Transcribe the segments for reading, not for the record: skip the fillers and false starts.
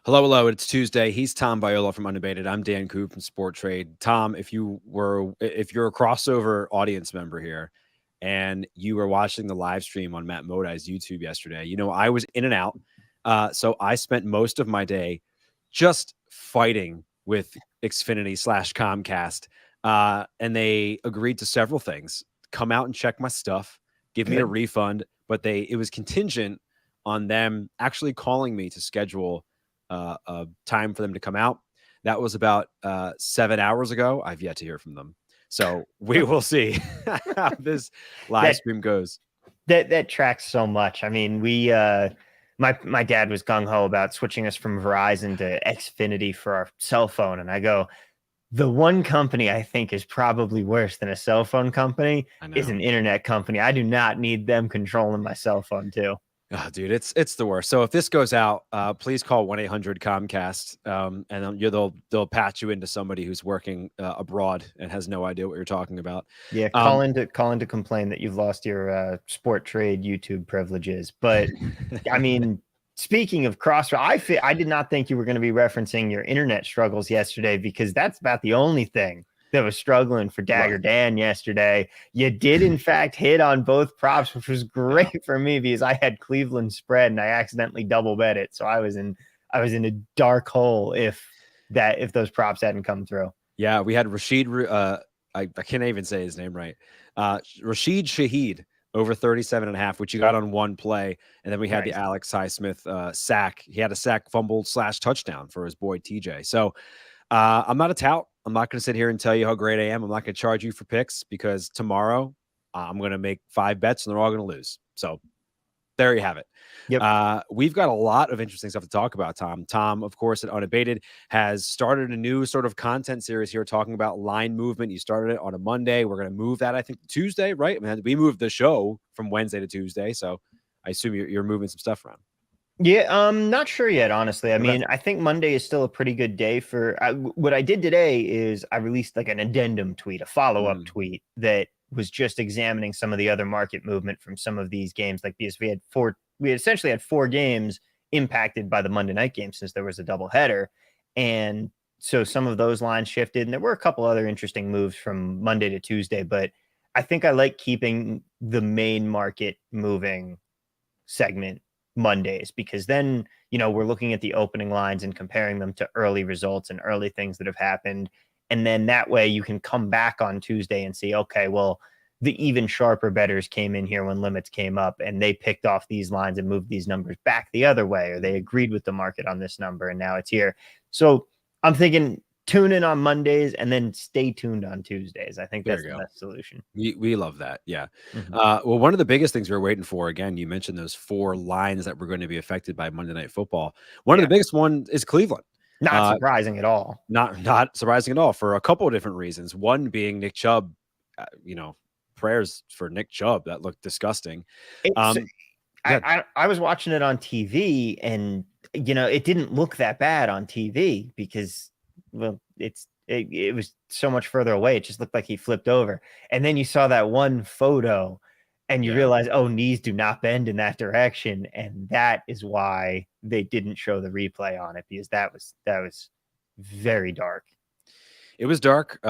Hello, hello. It's Tuesday. He's Tom Viola from Unabated. I'm Dan Coop from Sport Trade. Tom, if you're a crossover audience member here, and you were watching the live stream on Matt Modai's YouTube yesterday, I was in and out. So I spent most of my day just fighting with Xfinity/Comcast, and they agreed to several things: come out and check my stuff, give me a Good. refund, but it was contingent on them actually calling me to schedule a time for them to come out. That was about 7 hours ago. I've yet to hear from them. So we will see how this live That stream goes. that tracks so much. I mean, my dad was gung ho about switching us from Verizon to Xfinity for our cell phone, and I go, the one company I think is probably worse than a cell phone company I is know. an internet company. I do not need them controlling my cell phone too. Oh, dude, it's the worst. So if this goes out, please call 1-800-COMCAST, and they'll patch you into somebody who's working abroad and has no idea what you're talking about. Yeah, call in to complain that you've lost your sport trade YouTube privileges. But I mean, speaking of I did not think you were going to be referencing your internet struggles yesterday, because that's about the only thing that was struggling for Dagger Right. Dan yesterday. You did in fact hit on both props, which was Yeah. great for me because I had Cleveland spread and I accidentally double bet it. So I was in a dark hole if those props hadn't come through. Yeah, we had Rashid. I can't even say his name right. Rashid Shaheed over 37.5, which you got on one play, and then we had the Nice. Alex Highsmith sack. He had a sack, fumble / touchdown for his boy TJ. So I'm not a tout. I'm not going to sit here and tell you how great I am. I'm not going to charge you for picks because tomorrow I'm going to make 5 bets and they're all going to lose. So there you have it. Yep. We've got a lot of interesting stuff to talk about, Tom. Tom, of course, at Unabated has started a new sort of content series here talking about line movement. You started it on a Monday. We're going to move that, I think, to Tuesday, right? I mean, we moved the show from Wednesday to Tuesday. So I assume you're moving some stuff around. Yeah, not sure yet, honestly. I Okay. mean, I think Monday is still a pretty good day what I did today is I released like an addendum tweet, a follow-up Mm, tweet that was just examining some of the other market movement from some of these games, like because we essentially had 4 games impacted by the Monday night game since there was a double header. And so some of those lines shifted, and there were a couple other interesting moves from Monday to Tuesday, but I think I like keeping the main market moving segment Mondays, because then, we're looking at the opening lines and comparing them to early results and early things that have happened. And then that way you can come back on Tuesday and see, okay, well, the even sharper bettors came in here when limits came up and they picked off these lines and moved these numbers back the other way, or they agreed with the market on this number and now it's here. So I'm thinking tune in on Mondays and then stay tuned on Tuesdays. I think there that's you the go. best solution. We love that. Yeah. Mhm. Well, one of the biggest things we're waiting for, again, you mentioned those 4 lines that were going to be affected by Monday Night Football. One of the Yeah. biggest one is Cleveland. Not Uh, surprising at all. not surprising at all for a couple of different reasons. One being Nick Chubb, prayers for Nick Chubb. That looked disgusting. It's Um, I, yeah, I was watching it on TV, and it didn't look that bad on TV because, well, it was so much further away. It just looked like he flipped over, and then you saw that one photo, and you yeah. realize, oh, knees do not bend in that direction, and that is why they didn't show the replay on it, because that was very dark. It was dark.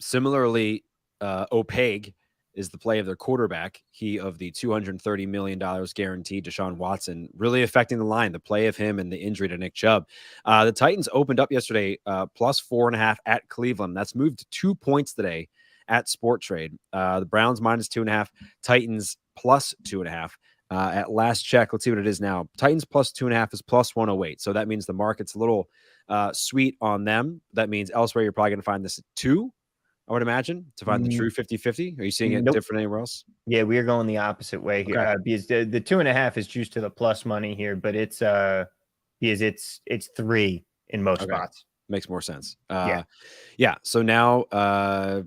Similarly, opaque is the play of their quarterback. He of the $230 million guaranteed, Deshaun Watson, really affecting the line. The play of him and the injury to Nick Chubb. The Titans opened up yesterday plus 4.5 at Cleveland. That's moved to 2 points today at Sport Trade. The Browns minus 2.5, Titans plus 2.5. At last check, let's see what it is now. Titans plus 2.5 is plus 108. So that means the market's a little sweet on them. That means elsewhere you're probably going to find this at 2, I would imagine, to find the Mm, true 50-50. Are you seeing it Nope. different anywhere else? Yeah, we are going the opposite way here, Okay. because the 2.5 is juiced to the plus money here, but it's because it's 3 in most Okay. spots. Makes more sense. Yeah. Yeah. So now I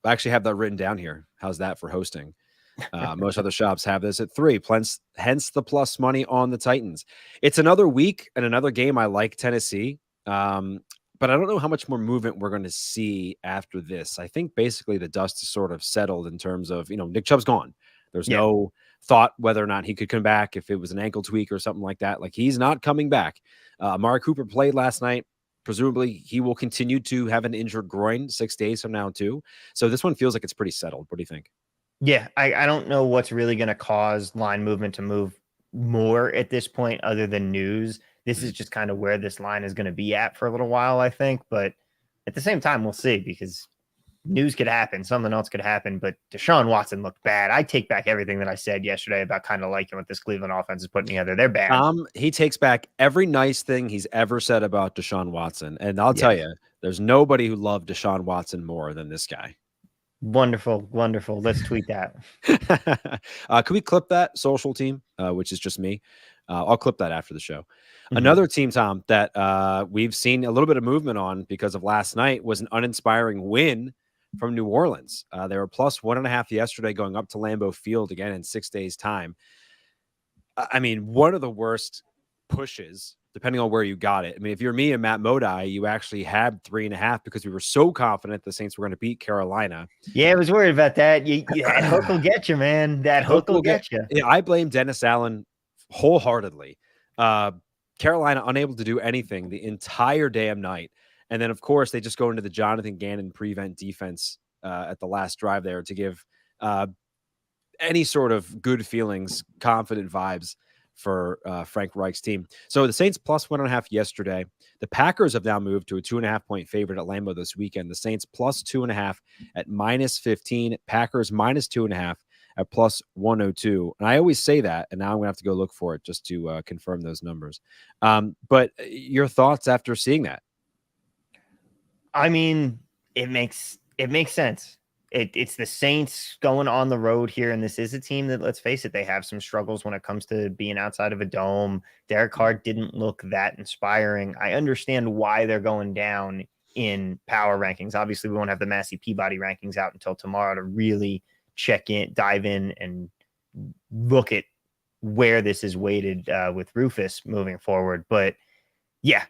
actually have that written down here. How's that for hosting? Most other shops have this at 3, hence the plus money on the Titans. It's another week and another game. I like Tennessee. but I don't know how much more movement we're going to see after this. I think basically the dust is sort of settled in terms of, Nick Chubb's gone. There's Yeah. no thought whether or not he could come back if it was an ankle tweak or something like that. Like, he's not coming back. Amari Cooper played last night. Presumably, he will continue to have an injured groin 6 days from now, too. So this one feels like it's pretty settled. What do you think? Yeah, I don't know what's really going to cause line movement to move more at this point other than news. This is just kind of where this line is going to be at for a little while, I think. But at the same time, we'll see, because news could happen. Something else could happen. But Deshaun Watson looked bad. I take back everything that I said yesterday about kind of liking what this Cleveland offense is putting together. They're bad. He takes back every nice thing he's ever said about Deshaun Watson. And I'll tell Yes. you, there's nobody who loved Deshaun Watson more than this guy. Wonderful. Wonderful. Let's tweet that. Could we clip that, social team, which is just me? I'll clip that after the show. Mhm. Another team, Tom, that we've seen a little bit of movement on because of last night was an uninspiring win from New Orleans. They were plus 1.5 yesterday, going up to Lambeau Field again in 6 days' time. I mean, one of the worst pushes, depending on where you got it. I mean, if you're me and Matt Modi, you actually had 3.5 because we were so confident the Saints were going to beat Carolina. Yeah, I was worried about that. That hook will get you, man. That hook will get you. Yeah, I blame Dennis Allen wholeheartedly. Carolina unable to do anything the entire damn night. And then, of course, they just go into the Jonathan Gannon prevent defense at the last drive there to give any sort of good feelings, confident vibes for Frank Reich's team. So the Saints plus 1.5 yesterday. The Packers have now moved to a 2.5-point favorite at Lambeau this weekend. The Saints plus 2.5 at minus 15. Packers minus 2.5 at plus 102. And I always say that, and now I'm going to have to go look for it just to confirm those numbers. But your thoughts after seeing that? I mean, it makes sense. It's the Saints going on the road here, and this is a team that, let's face it, they have some struggles when it comes to being outside of a dome. Derek Carr didn't look that inspiring. I understand why they're going down in power rankings. Obviously, we won't have the Massey Peabody rankings out until tomorrow to really dive in, and look at where this is weighted with Rufus moving forward. But yeah,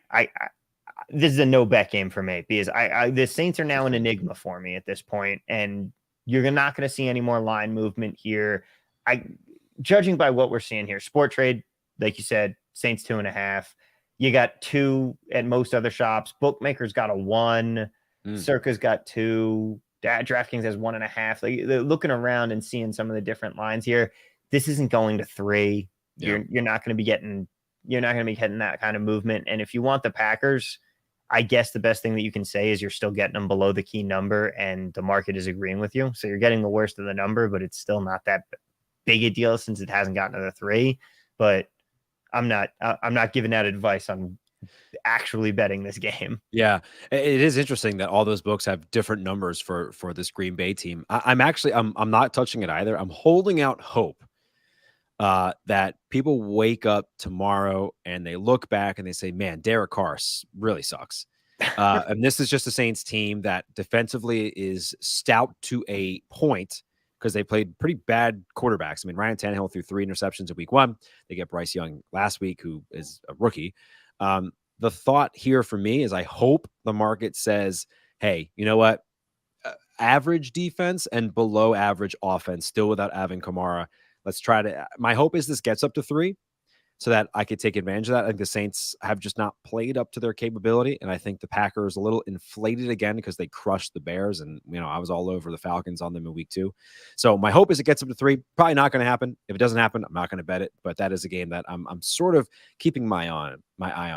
this is a no bet game for me, because the Saints are now an enigma for me at this point, and you're not going to see any more line movement here. Judging by what we're seeing here, Sport Trade, like you said, Saints 2.5. You got 2 at most other shops. Bookmakers got a 1. Circa's got 2. DraftKings has 1.5. Like, they're looking around and seeing some of the different lines here. This isn't going to 3. Yeah. You're not going to be getting that kind of movement. And if you want the Packers, I guess the best thing that you can say is you're still getting them below the key number, and the market is agreeing with you. So you're getting the worst of the number, but it's still not that big a deal since it hasn't gotten to the 3. But I'm not giving out advice on actually betting this game. Yeah, it is interesting that all those books have different numbers for this Green Bay team. I'm not touching it either. I'm holding out hope that people wake up tomorrow and they look back and they say, man, Derek Carr really sucks. And this is just a Saints team that defensively is stout to a point, because they played pretty bad quarterbacks. I mean, Ryan Tannehill threw 3 interceptions in week 1. They get Bryce Young last week, who is a rookie. The thought here for me is I hope the market says, hey, you know what? Average defense and below average offense, still without Alvin Kamara. Let's try to, my hope is this gets up to 3 so that I could take advantage of that. I think the Saints have just not played up to their capability. And I think the Packers a little inflated again because they crushed the Bears. And, I was all over the Falcons on them in week 2. So my hope is it gets up to 3. Probably not going to happen. If it doesn't happen, I'm not going to bet it. But that is a game that I'm sort of keeping my eye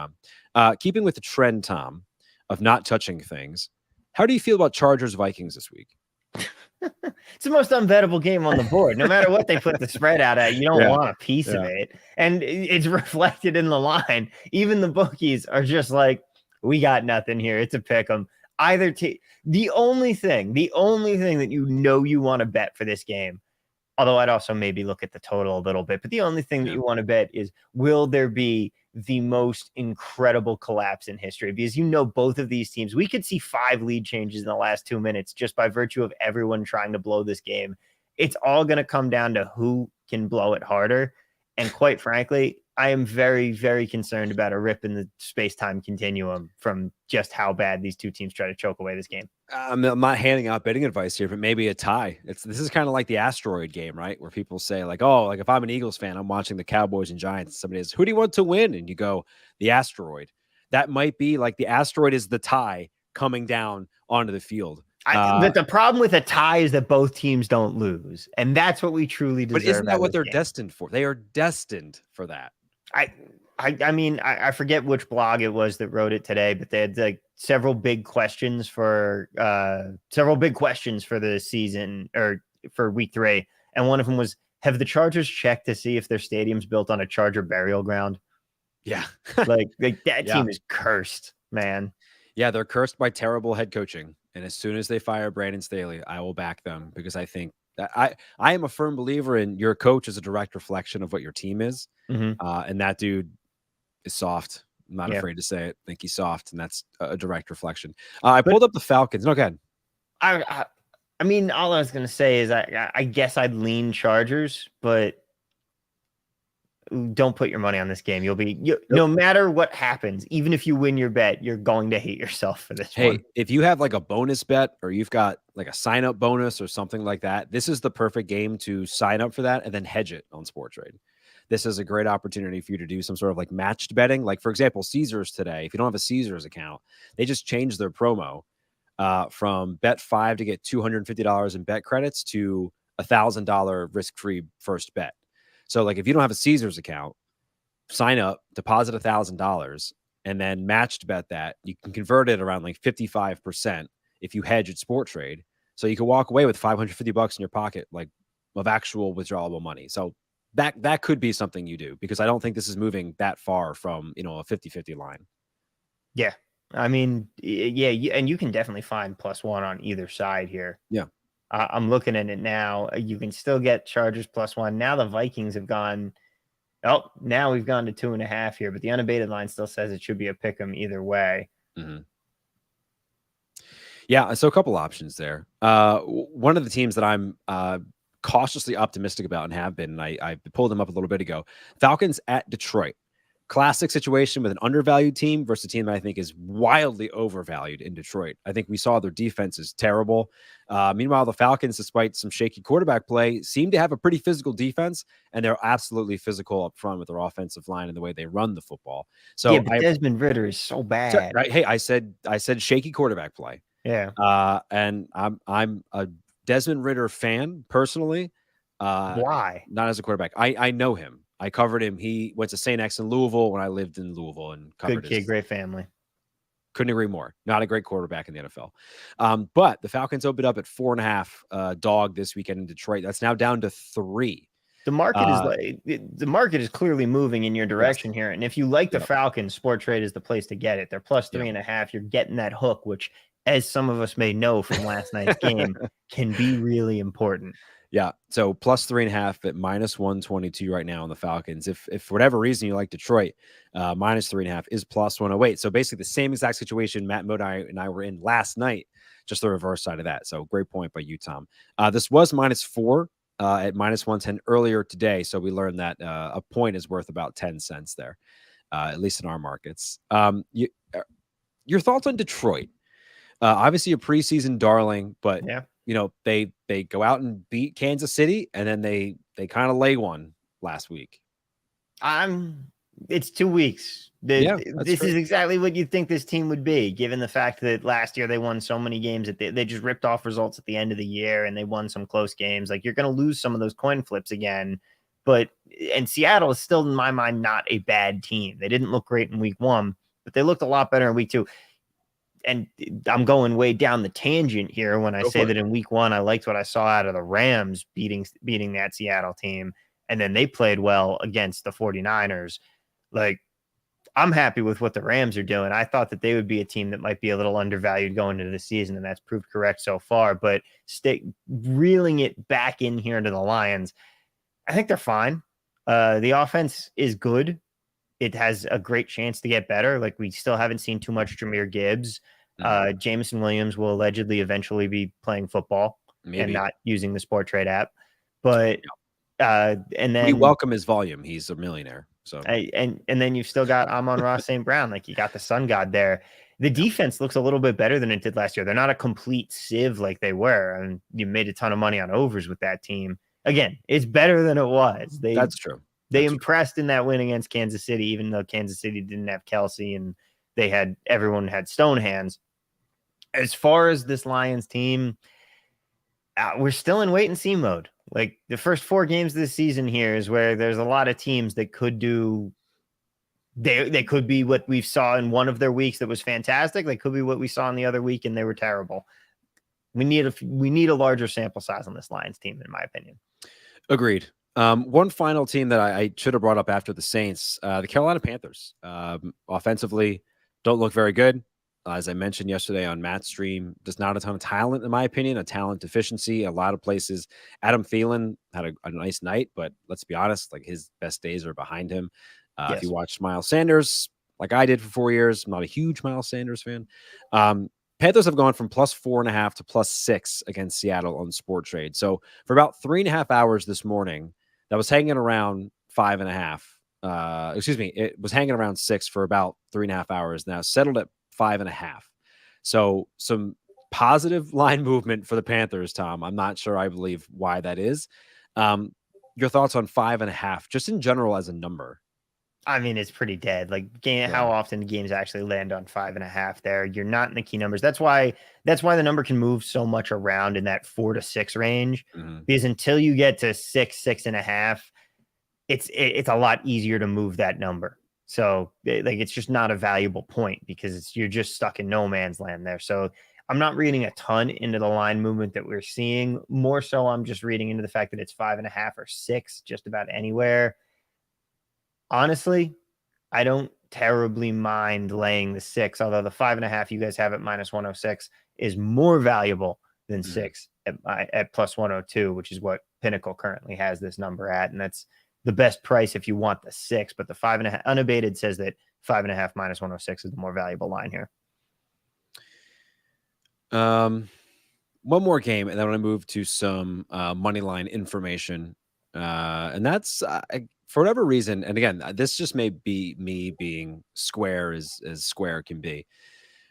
on. Keeping with the trend, Tom, of not touching things. How do you feel about Chargers Vikings this week? It's the most unbettable game on the board. No matter what they put the spread out at, you don't want a piece of it. And it's reflected in the line. Even the bookies are just like, we got nothing here. It's a pick 'em. Either the only thing that you want to bet for this game, although I'd also maybe look at the total a little bit, but the only thing that you want to bet is, will there be the most incredible collapse in history? Because both of these teams, we could see 5 lead changes in the last 2 minutes just by virtue of everyone trying to blow this game. It's all going to come down to who can blow it harder. And quite frankly, I am very, very concerned about a rip in the space-time continuum from just how bad these two teams try to choke away this game. I'm not handing out betting advice here, but maybe a tie. This is kind of like the asteroid game, right? Where people say like, "Oh, like if I'm an Eagles fan, I'm watching the Cowboys and Giants." Somebody says, "Who do you want to win?" And you go, "The asteroid." That might be like the asteroid is the tie coming down onto the field. But the problem with a tie is that both teams don't lose, and that's what we truly deserve. But isn't that what they're game. destined for? They are destined for that. I mean, I forget which blog it was that wrote it today, but they had like several big questions for the season or for week 3. And one of them was, have the Chargers checked to see if their stadium's built on a Charger burial ground? Yeah. like that team is cursed, man. Yeah, they're cursed by terrible head coaching. And as soon as they fire Brandon Staley, I will back them because I think that I am a firm believer in your coach is a direct reflection of what your team is. Mm-hmm. And that dude is soft. I'm not afraid to say it. I think he's soft, and that's a direct reflection. I pulled up the Falcons. No, go ahead. I mean, all I was going to say is I guess I'd lean Chargers, but don't put your money on this game. No matter what happens, even if you win your bet, you're going to hate yourself for this one. If you have like a bonus bet or you've got like a sign up bonus or something like that, this is the perfect game to sign up for that and then hedge it on Sporttrade. This is a great opportunity for you to do some sort of like matched betting. Like, for example, Caesars today, if you don't have a Caesars account, they just changed their promo from bet 5 to get $250 in bet credits to $1,000 risk-free first bet. So like if you don't have a Caesars account, sign up, deposit $1,000, and then matched bet that. You can convert it around like 55% if you hedge at Sporttrade. So you can walk away with $550 in your pocket, like of actual withdrawable money. So that could be something you do because I don't think this is moving that far from, a 50-50 line. Yeah. I mean, yeah, and you can definitely find +1 on either side here. Yeah. I'm looking at it now. You can still get Chargers +1. Now the Vikings have gone. Oh, now we've gone to 2.5 here, but the unabated line still says it should be a pick 'em either way. Mm-hmm. Yeah, so a couple options there. One of the teams that I'm cautiously optimistic about and have been, and I pulled them up a little bit ago, Falcons at Detroit. Classic situation with an undervalued team versus a team that I think is wildly overvalued in Detroit. I think we saw their defense is terrible. Meanwhile, the Falcons, despite some shaky quarterback play, seem to have a pretty physical defense, and they're absolutely physical up front with their offensive line and the way they run the football. So yeah, but Desmond Ridder is so bad. Right? Hey, I said shaky quarterback play. Yeah. And I'm a Desmond Ridder fan personally. Why? Not as a quarterback. I know him. I covered him. He went to St. X in Louisville when I lived in Louisville and covered good kid, great family. Couldn't agree more. Not a great quarterback in the NFL. But the Falcons opened up at 4.5 dog this weekend in Detroit. That's now down to 3. The market is clearly moving in your direction here. And if you like the Falcons, Sporttrade is the place to get it. They're +3.5. You're getting that hook, which, as some of us may know from last night's game, can be really important. Yeah. So +3.5 at -122 right now on the Falcons. If for whatever reason you like Detroit, -3.5 is +108. So basically the same exact situation Matt Modi and I were in last night, just the reverse side of that. So great point by you, Tom. This was -4 at -110 earlier today. So we learned that a point is worth about 10 cents there, at least in our markets. Your thoughts on Detroit? Obviously a preseason darling, but yeah. They go out and beat Kansas City, and then they kind of lay one last week. It's 2 weeks. This is exactly what you'd think this team would be, given the fact that last year they won so many games that they just ripped off results at the end of the year, and they won some close games. Like, you're going to lose some of those coin flips again. And Seattle is still, in my mind, not a bad team. They didn't look great in week 1, but they looked a lot better in week 2. And I'm going way down the tangent here when I say that in week 1, I liked what I saw out of the Rams beating that Seattle team. And then they played well against the 49ers. Like, I'm happy with what the Rams are doing. I thought that they would be a team that might be a little undervalued going into the season, and that's proved correct so far. But reeling it back in here to the Lions, I think they're fine. The offense is good. It has a great chance to get better. Like, we still haven't seen too much Jahmyr Gibbs. Jameson Williams will allegedly eventually be playing football and not using the Sporttrade app. But and then we welcome his volume. He's a millionaire. So and then you've still got Amon-Ra St. Brown. Like, you got the sun god there. The defense looks a little bit better than it did last year. They're not a complete sieve like they were. And you made a ton of money on overs with that team. Again, it's better than it was. that's true. They That's impressed in that win against Kansas City, even though Kansas City didn't have Kelsey and everyone had stone hands. As far as this Lions team, we're still in wait and see mode. Like, the first 4 games this season here is where there's a lot of teams that could do. They could be what we saw in one of their weeks that was fantastic. They could be what we saw in the other week and they were terrible. We need a larger sample size on this Lions team, in my opinion. Agreed. One final team that I should have brought up after the Saints, the Carolina Panthers. Offensively, don't look very good. As I mentioned yesterday on Matt's stream, just not a ton of talent, in my opinion, a talent deficiency. A lot of places. Adam Thielen had a nice night, but let's be honest, like, his best days are behind him. Yes. If you watched Miles Sanders, like I did for 4 years, I'm not a huge Miles Sanders fan. Panthers have gone from +4.5 to +6 against Seattle on Sport Trade. So for about 3.5 hours this morning, that was hanging around 5.5. Excuse me, it was hanging around 6 for about 3.5 hours. Now settled at 5.5. So some positive line movement for the Panthers, Tom. I'm not sure I believe why that is. Your thoughts on 5.5, just in general as a number? I mean, it's pretty dead. Like, how often games actually land on 5.5 there? You're not in the key numbers. That's why the number can move so much around in that 4 to 6 range. Because until you get to 6, 6.5, it's a lot easier to move that number. So, like, it's just not a valuable point because you're just stuck in no man's land there. So I'm not reading a ton into the line movement that we're seeing. More so, I'm just reading into the fact that it's 5.5 or 6 just about anywhere. Honestly, I don't terribly mind laying the 6, although the 5.5 you guys have at -106 is more valuable than 6 at +102, which is what Pinnacle currently has this number at. And that's the best price if you want the 6. But the 5.5 unabated says that 5.5 -106 is the more valuable line here. One more game, and then I'm going to move to some money line information. And that's for whatever reason, and again, this just may be me being square as square can be.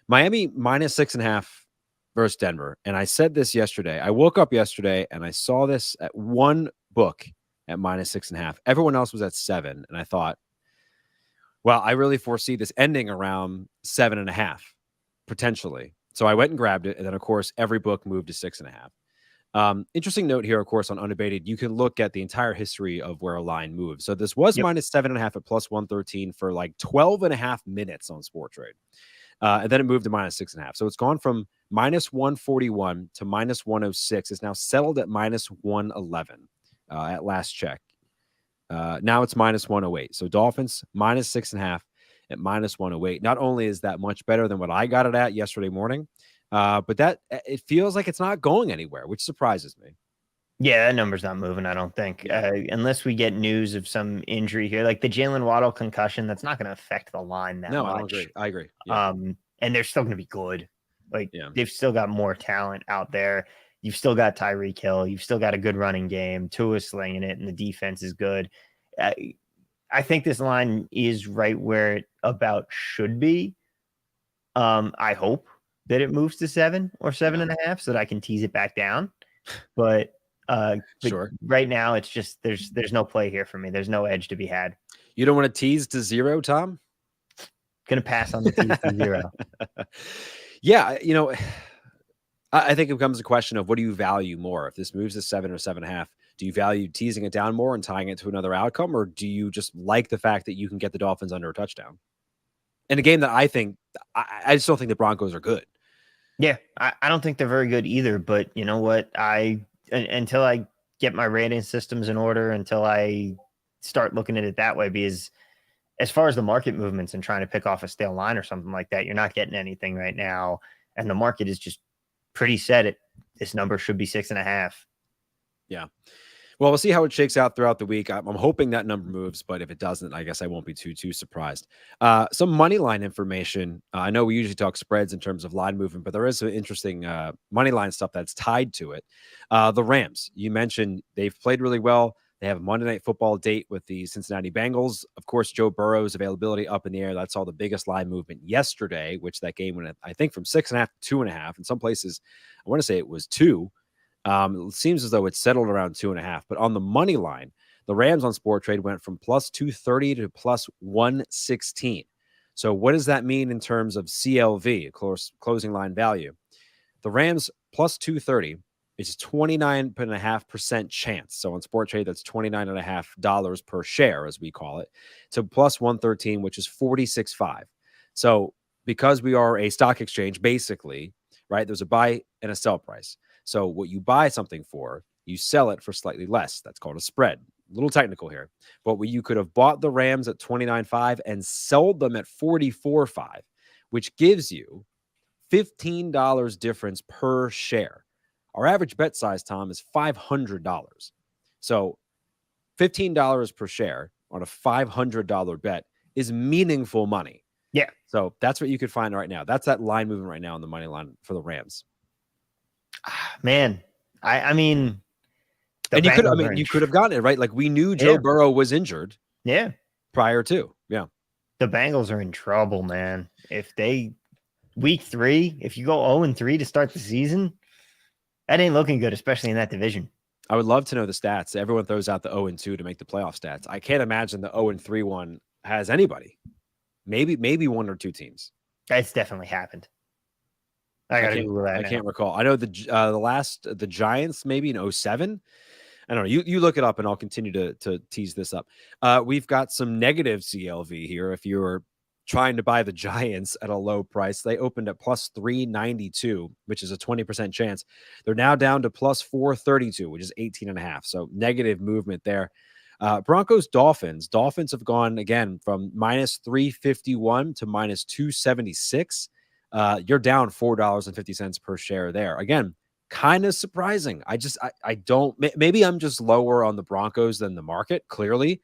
Miami -6.5 versus Denver. And I said this yesterday. I woke up yesterday and I saw this at one book at -6.5. Everyone else was at 7. And I thought, well, I really foresee this ending around 7.5, potentially. So I went and grabbed it. And then, of course, every book moved to 6.5. Interesting note here, of course, on Unabated, you can look at the entire history of where a line moves. So this was -7.5 at +113 for like 12.5 minutes on Sport Trade. And then it moved to -6.5. So it's gone from -141 to -106. It's now settled at -111 at last check. Now it's -108. So Dolphins -6.5 at -108. Not only is that much better than what I got it at yesterday morning, but that it feels like it's not going anywhere, which surprises me. Yeah, that number's not moving, I don't think, unless we get news of some injury here, like the Jalen Waddle concussion. That's not going to affect the line that much. No, I don't agree. I agree. Yeah. And they're still going to be good. Like, they've still got more talent out there. You've still got Tyreek Hill. You've still got a good running game. Tua's slinging it, and the defense is good. I think this line is right where it about should be. I hope that it moves to 7 or 7.5 so that I can tease it back down. But sure. Right now, it's just there's no play here for me. There's no edge to be had. You don't want to tease to 0, Tom? Gonna pass on the tease to 0. Yeah, I think it becomes a question of what do you value more? If this moves to 7 or 7.5, do you value teasing it down more and tying it to another outcome, or do you just like the fact that you can get the Dolphins under a touchdown? In a game that I think I just don't think the Broncos are good. Yeah, I don't think they're very good either. But you know what? Until I get my rating systems in order, until I start looking at it that way, because as far as the market movements and trying to pick off a stale line or something like that, you're not getting anything right now. And the market is just pretty set. This number should be 6.5. Yeah. Well, we'll see how it shakes out throughout the week. I'm hoping that number moves, but if it doesn't, I guess I won't be too surprised. Some money line information. I know we usually talk spreads in terms of line movement, but there is some interesting money line stuff that's tied to it. The Rams, you mentioned they've played really well. They have a Monday Night Football date with the Cincinnati Bengals. Of course, Joe Burrow's availability up in the air. That's all the biggest line movement yesterday, which that game went, I think, from 6.5 to 2.5. In some places, I want to say it was 2. It seems as though it's settled around 2.5. But on the money line, the Rams on Sport Trade went from plus 230 to plus 116. So what does that mean in terms of CLV, closing line value? The Rams plus 230 is 29.5% chance. So on Sport Trade, that's $29.5 per share, as we call it, to plus 113, which is 46.5. So because we are a stock exchange, basically, right, there's a buy and a sell price. So what you buy something for, you sell it for slightly less. That's called a spread. A little technical here. But you could have bought the Rams at 29.5 and sold them at 44.5, which gives you $15 difference per share. Our average bet size, Tom, is $500. So $15 per share on a $500 bet is meaningful money. Yeah. So that's what you could find right now. That's that line moving right now on the money line for the Rams. Man, I mean, and you could have gotten it, right? Like we knew Joe Burrow was injured. Yeah. Prior to. Yeah. The Bengals are in trouble, man. If they week 3, if you go 0-3 to start the season, that ain't looking good, especially in that division. I would love to know the stats. Everyone throws out the 0-2 to make the playoff stats. I can't imagine the 0-3 one has anybody. Maybe 1 or 2 teams. That's definitely happened. I gotta Google that. I can't recall. I know the Giants maybe in 07. I don't know. You look it up, and I'll continue to tease this up. We've got some negative CLV here. If you're trying to buy the Giants at a low price, they opened at plus 392, which is a 20% chance. They're now down to plus 432, which is 18.5. So negative movement there. Broncos, Dolphins. Dolphins have gone again from minus 351 to minus 276. You're down $4.50 per share there. Again, kind of surprising. I don't, maybe I'm just lower on the Broncos than the market, clearly.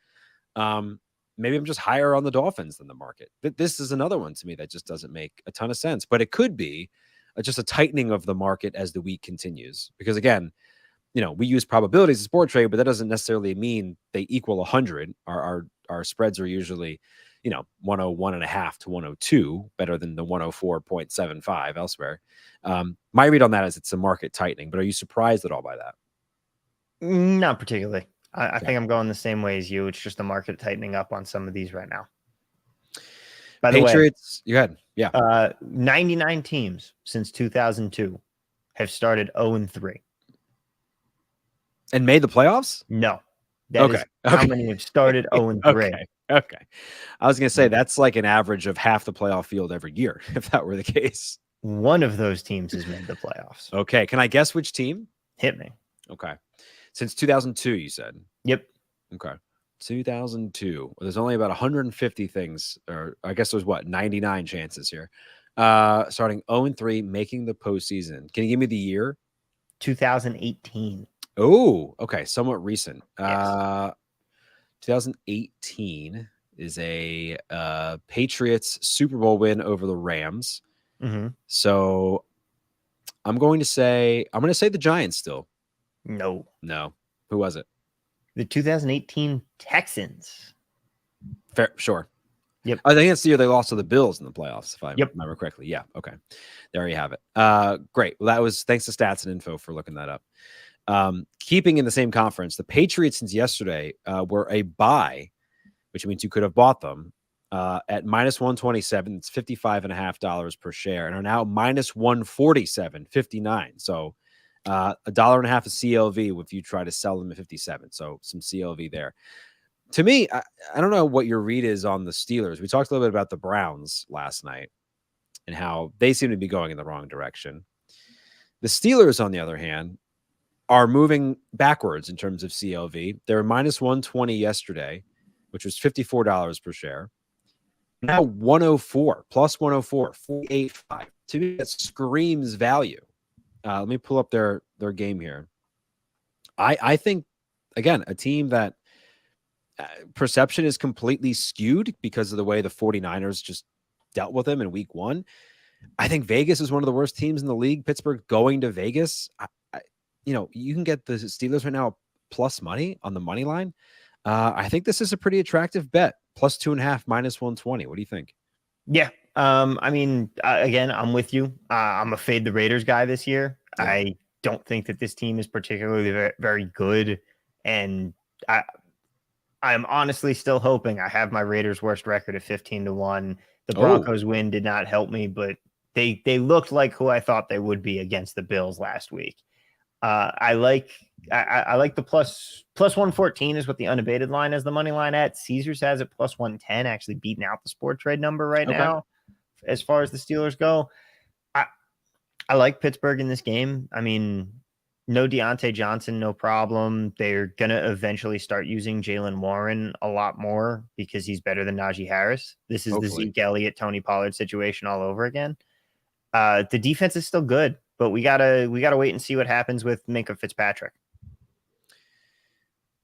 Maybe I'm just higher on the Dolphins than the market. This is another one to me that just doesn't make a ton of sense, but it could be just a tightening of the market as the week continues. Because again, we use probabilities in Sport Trade, but that doesn't necessarily mean they equal 100. Our spreads are usually, 101.5 to 102, better than the 104.75 elsewhere. My read on that is it's a market tightening, but are you surprised at all by that? Not particularly. I think I'm going the same way as you. It's just the market tightening up on some of these right now. By the Patriots, you had, yeah. 99 teams since 2002 have started 0-3. And made the playoffs? No. That is how many have started 0-3. Okay. I was going to say that's like an average of half the playoff field every year, if that were the case. One of those teams has made the playoffs. Okay. Can I guess which team? Hit me. Okay. Since 2002, you said? Yep. Okay. 2002. Well, there's only about 150 things, or I guess there's 99 chances here. Starting 0-3, making the postseason. Can you give me the year? 2018. Oh, okay. Somewhat recent. Yes. 2018 is a Patriots Super Bowl win over the Rams. Mm-hmm. So I'm going to say the Giants still. No. Who was it? The 2018 Texans. Fair, sure. Yep. I think that's the year they lost to the Bills in the playoffs, if I remember correctly. Yeah. Okay. There you have it. Great. Well, that was thanks to Stats and Info for looking that up. Keeping in the same conference, the Patriots since yesterday were a buy, which means you could have bought them at minus 127. It's $55.50 per share, and are now minus 147.59. So $1.50 of CLV if you try to sell them at 57. So some CLV there. To me, I don't know what your read is on the Steelers. We talked a little bit about the Browns last night and how they seem to be going in the wrong direction. The Steelers, on the other hand, are moving backwards in terms of CLV. They were minus 120 yesterday, which was $54 per share. Now 104, plus 104, 485. To me, that screams value. Let me pull up their game here. I think, again, a team that perception is completely skewed because of the way the 49ers just dealt with them in week 1. I think Vegas is one of the worst teams in the league. Pittsburgh going to Vegas. You can get the Steelers right now plus money on the money line. I think this is a pretty attractive bet. Plus 2.5, minus 120. What do you think? Yeah. I mean, again, I'm with you. I'm a fade the Raiders guy this year. Yeah. I don't think that this team is particularly very, very good. And I'm honestly still hoping. I have my Raiders worst record at 15-1. The Broncos win did not help me, but they looked like who I thought they would be against the Bills last week. I like the plus 114 is what the unabated line is the money line at. Caesars has it plus 110, actually beating out the sport trade number right now as far as the Steelers go. I like Pittsburgh in this game. I mean, no Deontay Johnson, no problem. They're going to eventually start using Jalen Warren a lot more because he's better than Najee Harris. This is the Zeke Elliott, Tony Pollard situation all over again. The defense is still good, but we gotta wait and see what happens with Minkah Fitzpatrick.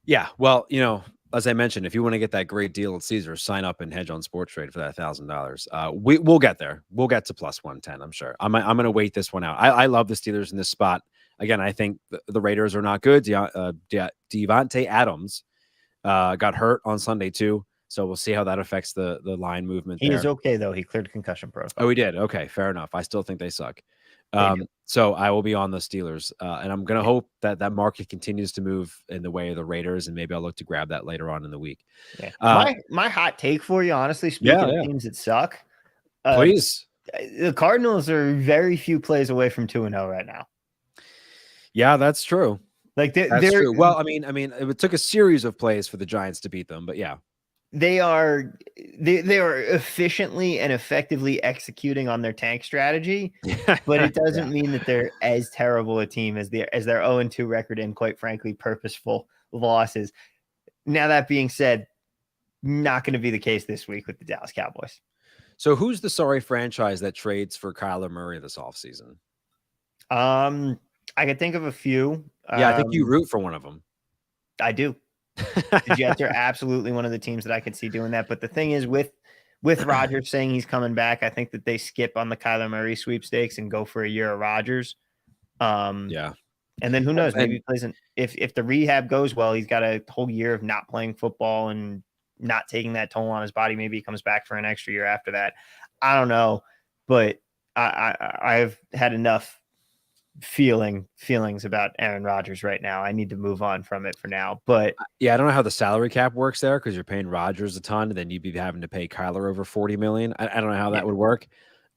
Yeah, well, you know, as I mentioned, if you want to get that great deal at Caesars, sign up and hedge on Sports Trade for that $1,000. We'll get there. We'll get to plus 110. I'm sure. I'm going to wait this one out. I love the Steelers in this spot. Again, I think the Raiders are not good. Devontae Adams got hurt on Sunday too, so we'll see how that affects the line movement. He is okay though. He cleared concussion protocol. Oh, he did. Okay, fair enough. I still think they suck. So I will be on the Steelers, and I'm going to hope that market continues to move in the way of the Raiders, and maybe I'll look to grab that later on in the week. Yeah. My hot take for you, honestly, speaking of teams that suck, please. The Cardinals are very few plays away from 2-0 right now. Yeah, that's true. Like that's true. Well, I mean, it took a series of plays for the Giants to beat them, but yeah. They are efficiently and effectively executing on their tank strategy, but it doesn't mean that they're as terrible a team as their 0-2 record and, quite frankly, purposeful losses. Now, that being said, not going to be the case this week with the Dallas Cowboys. So who's the sorry franchise that trades for Kyler Murray this offseason? I could think of a few. Yeah, I think you root for one of them. I do. The Jets are absolutely one of the teams that I could see doing that. But the thing is, with Rodgers saying he's coming back, I think that they skip on the Kyler Murray sweepstakes and go for a year of Rodgers. Yeah. And then who knows? Maybe he plays if the rehab goes well, he's got a whole year of not playing football and not taking that toll on his body. Maybe he comes back for an extra year after that. I don't know. But I've had enough feelings about Aaron Rodgers right now. I need to move on from it for now. But yeah, I don't know how the salary cap works there because you're paying Rodgers a ton, and then you'd be having to pay Kyler over $40 million. I don't know how that would work.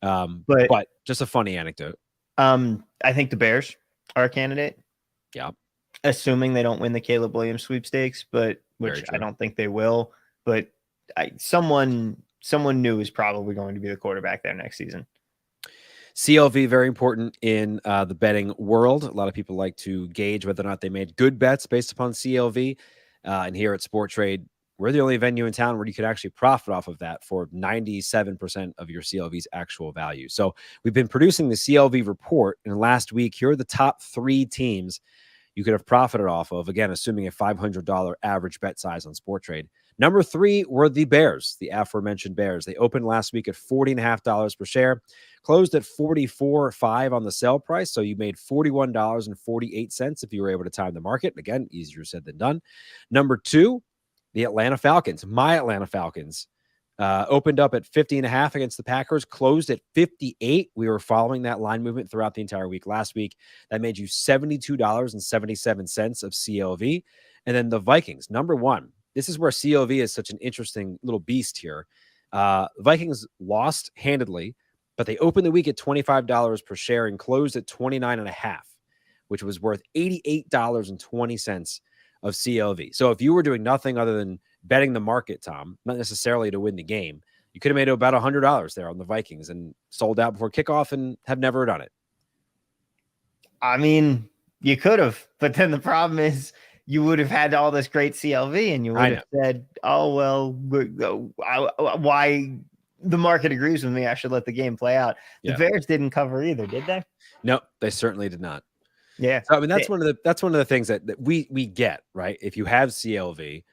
But just a funny anecdote. I think the Bears are a candidate. Yeah. Assuming they don't win the Caleb Williams sweepstakes, which I don't think they will. But someone new is probably going to be the quarterback there next season. CLV, very important in the betting world. A lot of people like to gauge whether or not they made good bets based upon CLV. And here at Sport Trade, we're the only venue in town where you could actually profit off of that for 97% of your CLV's actual value. So we've been producing the CLV report. And last week, here are the top 3 teams you could have profited off of, again, assuming a $500 average bet size on Sport Trade. Number 3 were the Bears, the aforementioned Bears. They opened last week at $40.50 per share, closed at $44.05 on the sell price. So you made $41.48 if you were able to time the market. Again, easier said than done. Number 2, the Atlanta Falcons, my Atlanta Falcons, opened up at 50.5 against the Packers, closed at 58. We were following that line movement throughout the entire week last week. That made you $72.77 of CLV. And then the Vikings, number 1. This is where CLV is such an interesting little beast here. Vikings lost handedly, but they opened the week at $25 per share and closed at 29.5, which was worth $88.20 of CLV. So if you were doing nothing other than betting the market, Tom, not necessarily to win the game, you could have made about $100 there on the Vikings and sold out before kickoff and have never done it. I mean, you could have, but then the problem is you would have had all this great CLV and you would have said, oh, well, why the market agrees with me. I should let the game play out. The Bears didn't cover either, did they? No, they certainly did not. Yeah. So, I mean, that's one of the things that we get, right? If you have CLV,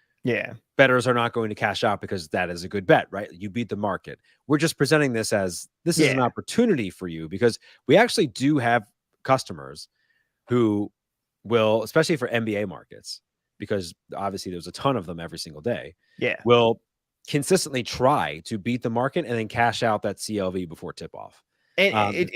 bettors are not going to cash out because that is a good bet, right? You beat the market. We're just presenting this as this is an opportunity for you because we actually do have customers who will, especially for NBA markets, because obviously there's a ton of them every single day, Yeah. will consistently try to beat the market and then cash out that CLV before tip off. And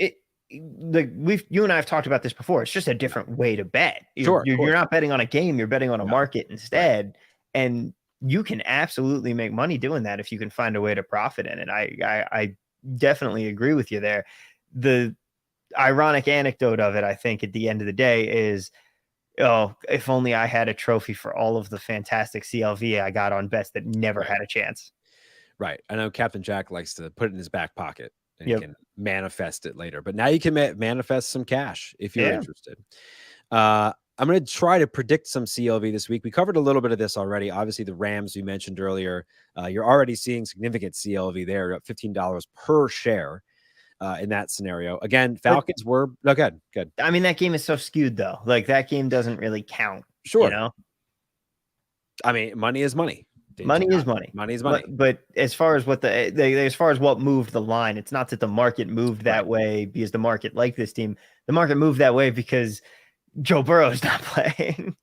like you and I have talked about this before. It's just a different way to bet. Sure, of You're course. not betting on a game, you're betting on a No. market instead. And you can absolutely make money doing that if you can find a way to profit in it. I definitely agree with you there. The ironic anecdote of it, I think, at the end of the day is, oh, if only I had a trophy for all of the fantastic CLV I got on bets that never Right. had a chance. Right. I know Captain Jack likes to put it in his back pocket and Yep. he can manifest it later. But now you can manifest some cash if you're Yeah. interested. I'm going to try to predict some CLV this week. We covered a little bit of this already. Obviously, the Rams we mentioned earlier, you're already seeing significant CLV there, at $15 per share in that scenario. Again, Falcons were good. I mean, that game is so skewed though. Like that game doesn't really count. Sure. You know, I mean, money is money. money is money. Money is money. But as far as what moved the line, it's not that the market moved that way because the market liked this team. The market moved that way because Joe Burrow is not playing.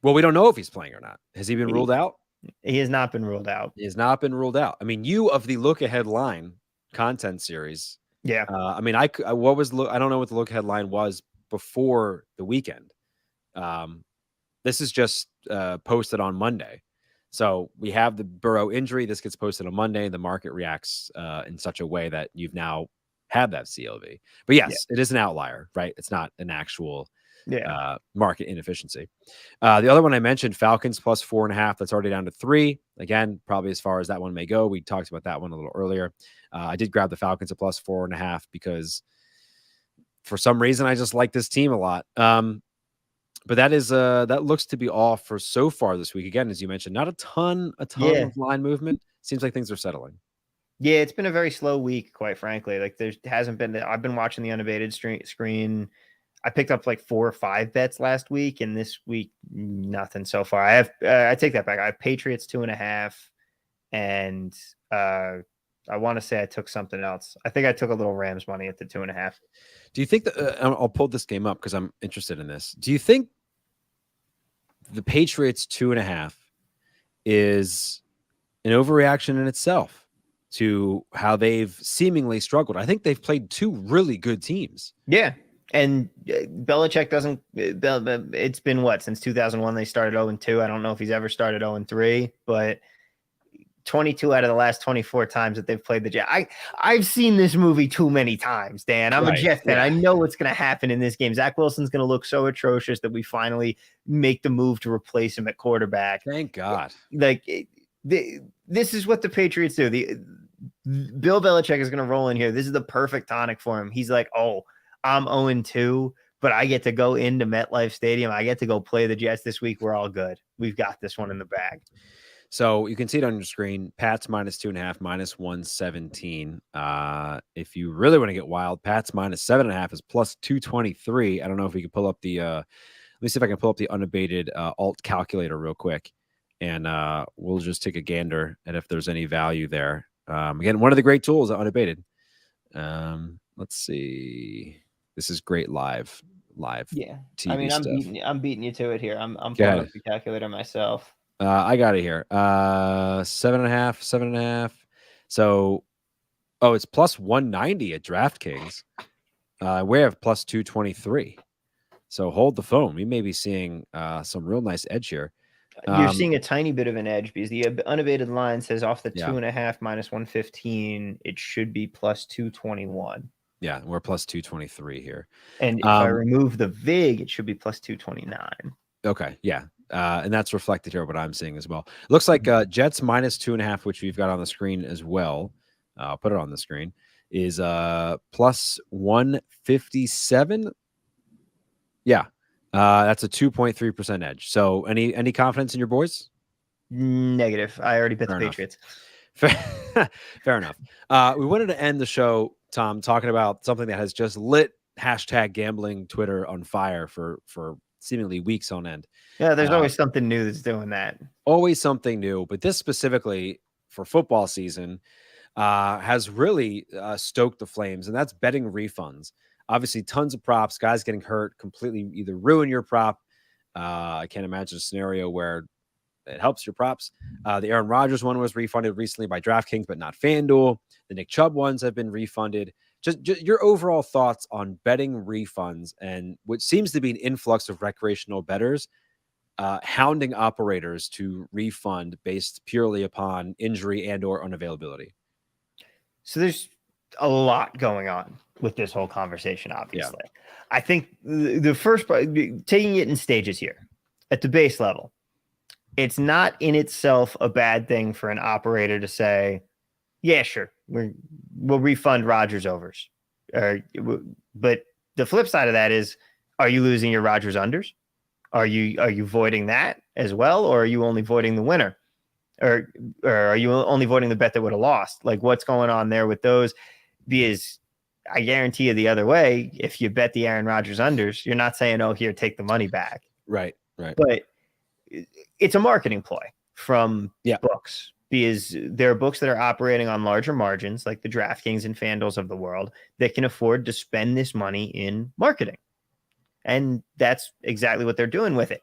Well, we don't know if he's playing or not. Has he been ruled out? He has not been ruled out. He has not been ruled out. I mean, you of the Look Ahead line content series. Yeah. I mean, I don't know what the Look Ahead line was before the weekend. This is just posted on Monday. So we have the Burrow injury. This gets posted on Monday. The market reacts in such a way that you've now had that CLV. But yes, it is an outlier, right? It's not an actual market inefficiency. The other one I mentioned, Falcons plus 4.5. That's already down to 3. Again, probably as far as that one may go. We talked about that one a little earlier. I did grab the Falcons at plus 4.5 because for some reason I just like this team a lot. But that looks to be all for so far this week. Again, as you mentioned, not a ton of line movement. Seems like things are settling. Yeah, it's been a very slow week, quite frankly. Like there hasn't been. I've been watching the unabated screen. I picked up like 4 or 5 bets last week, and this week nothing so far. I take that back. I have Patriots 2.5, and I want to say I took something else. I think I took a little Rams money at the 2.5. Do you think that I'll pull this game up because I'm interested in this? Do you think the Patriots 2.5 is an overreaction in itself to how they've seemingly struggled? I think they've played 2 really good teams. Yeah. And Belichick doesn't. It's been what, since 2001 they started 0-2. I don't know if he's ever started 0-3, but 22 out of the last 24 times that they've played the Jets. I've seen this movie too many times, Dan. I'm a Jets fan. I know what's going to happen in this game. Zach Wilson's going to look so atrocious that we finally make the move to replace him at quarterback. Thank God. Like this is what the Patriots do. Bill Belichick is going to roll in here. This is the perfect tonic for him. He's like, oh, I'm 0-2, but I get to go into MetLife Stadium. I get to go play the Jets this week. We're all good. We've got this one in the bag. So you can see it on your screen. Pats minus 2.5, minus 117. If you really want to get wild, Pats minus 7.5 is plus 223. I don't know if we can pull up the let me see if I can pull up the unabated alt calculator real quick, and we'll just take a gander at if there's any value there. Again, one of the great tools at unabated. Let's see. This is great live Yeah. TV I mean, stuff. I'm beating you to it here. I'm pulling up the calculator myself. I got it here. 7.5. So, it's plus 190 at DraftKings. We have plus 223. So hold the phone. We may be seeing some real nice edge here. You're seeing a tiny bit of an edge because the unabated line says off the 2.5 minus 115, it should be plus 221. Yeah, we're plus 223 here. And if I remove the VIG, it should be plus 229. Okay, yeah. And that's reflected here, what I'm seeing as well. Looks like Jets minus 2.5, which we've got on the screen as well. I'll put it on the screen, is plus 157. Yeah. That's a 2.3% edge. So any confidence in your boys? Negative. I already bet the Patriots. Fair enough. We wanted to end the show, Tom, talking about something that has just lit hashtag gambling Twitter on fire for seemingly weeks on end. Yeah, there's always something new that's doing that. Always something new, but this specifically for football season has really stoked the flames, and that's betting refunds. Obviously, tons of props, guys getting hurt, completely either ruin your prop I can't imagine a scenario where it helps your props. The Aaron Rodgers one was refunded recently by DraftKings, but not FanDuel. The Nick Chubb ones have been refunded. Just your overall thoughts on betting refunds and what seems to be an influx of recreational bettors hounding operators to refund based purely upon injury and or unavailability. So there's a lot going on with this whole conversation, obviously. Yeah. I think the first part, taking it in stages here, at the base level, it's not in itself a bad thing for an operator to say, yeah, sure, we'll refund Rodgers overs. But the flip side of that is, are you losing your Rodgers unders? Are you voiding that as well? Or are you only voiding the winner? Or are you only voiding the bet that would have lost? Like, what's going on there with those? Because I guarantee you the other way, if you bet the Aaron Rodgers unders, you're not saying, oh, here, take the money back. Right, right. But it's a marketing ploy from books, because there are books that are operating on larger margins, like the DraftKings and FanDuels of the world, that can afford to spend this money in marketing. And that's exactly what they're doing with it.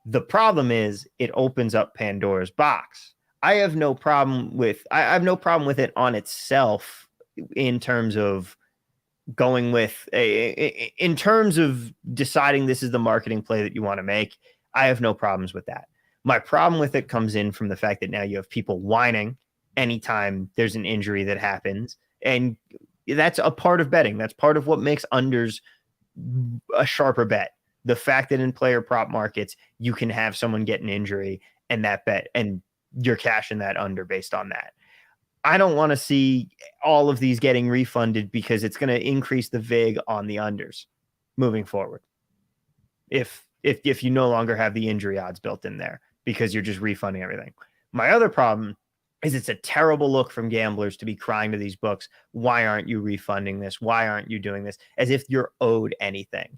The problem is it opens up Pandora's box. I have no problem with it on itself in terms of going with in terms of deciding this is the marketing play that you want to make. I have no problems with that. My problem with it comes in from the fact that now you have people whining anytime there's an injury that happens. And that's a part of betting. That's part of what makes unders a sharper bet. The fact that in player prop markets, you can have someone get an injury and that bet, and you're cashing that under based on that. I don't want to see all of these getting refunded because it's going to increase the vig on the unders moving forward. If you no longer have the injury odds built in there because you're just refunding everything. My other problem is it's a terrible look from gamblers to be crying to these books, why aren't you refunding this? Why aren't you doing this? As if you're owed anything.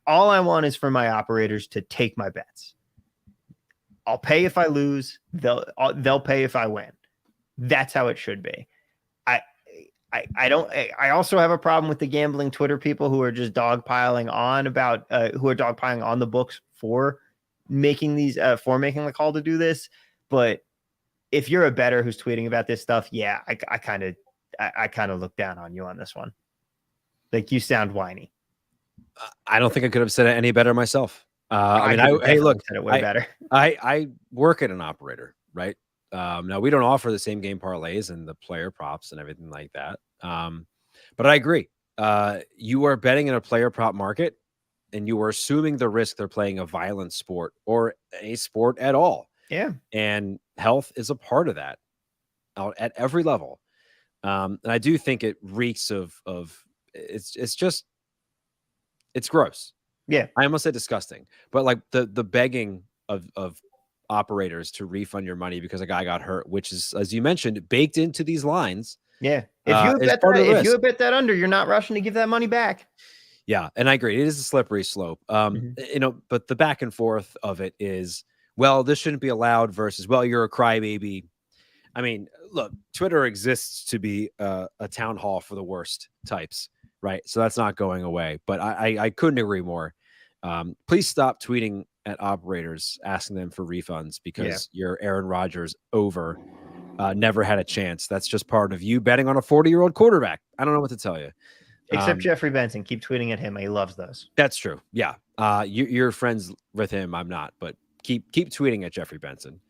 All I want is for my operators to take my bets. I'll pay if I lose. They'll pay if I win. That's how it should be. I also have a problem with the gambling Twitter people who are just dogpiling on about who are dogpiling on the books for making the call to do this. But if you're a bettor who's tweeting about this stuff, yeah, I kind of look down on you on this one. Like, you sound whiny. I don't think I could have said it any better myself. Hey, look, said it way better. I work at an operator, right? Now we don't offer the same game parlays and the player props and everything like that. But I agree. You are betting in a player prop market and you are assuming the risk they're playing a violent sport or a sport at all. Yeah. And health is a part of that at every level. And I do think it reeks of it's gross. Yeah. I almost said disgusting, but like the begging of operators to refund your money because a guy got hurt, which is, as you mentioned, baked into these lines. Yeah. If you bet that under, you're not rushing to give that money back. Yeah. And I agree. It is a slippery slope. But the back and forth of it is, well, this shouldn't be allowed versus, well, you're a crybaby. I mean, look, Twitter exists to be a town hall for the worst types, right? So that's not going away, but I couldn't agree more. Please stop tweeting at operators asking them for refunds because your Aaron Rodgers over never had a chance. That's just part of you betting on a 40-year-old quarterback. I don't know what to tell you. Except Jeffrey Benson. Keep tweeting at him. He loves those. That's true. Yeah. You're friends with him. I'm not, but keep tweeting at Jeffrey Benson.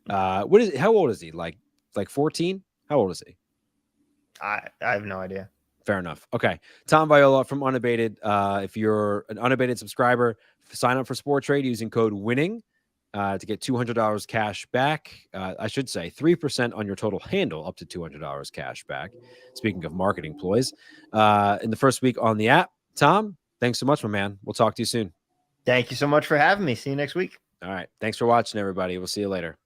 How old is he? Like 14? How old is he? I have no idea. Fair enough. Okay. Tom Viola from Unabated. If you're an Unabated subscriber, sign up for Sport Trade using code WINNING to get $200 cash back. I should say 3% on your total handle, up to $200 cash back. Speaking of marketing ploys, in the first week on the app. Tom, thanks so much, my man. We'll talk to you soon. Thank you so much for having me. See you next week. All right. Thanks for watching, everybody. We'll see you later.